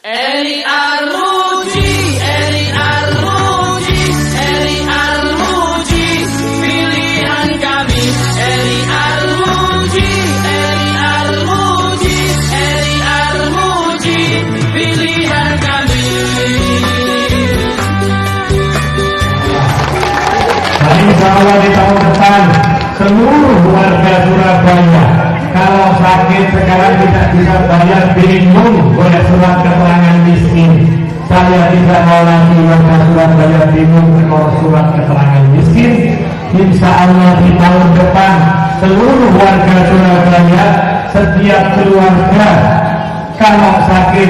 Eri Armuji, Eri Armuji, Eri Armuji, pilihan kami. Eri Armuji, Eri Armuji, Eri Armuji, pilihan kami. Dan insya Allah di tahun depan seluruh warga Surabaya kalau sakit sekarang tidak bisa bayar, bingung oleh surat keterangan miskin. Saya tidak mau lagi warga Surabaya bingung oleh surat keterangan miskin. Insya Allah di tahun depan seluruh warga Surabaya, setiap keluarga kalau sakit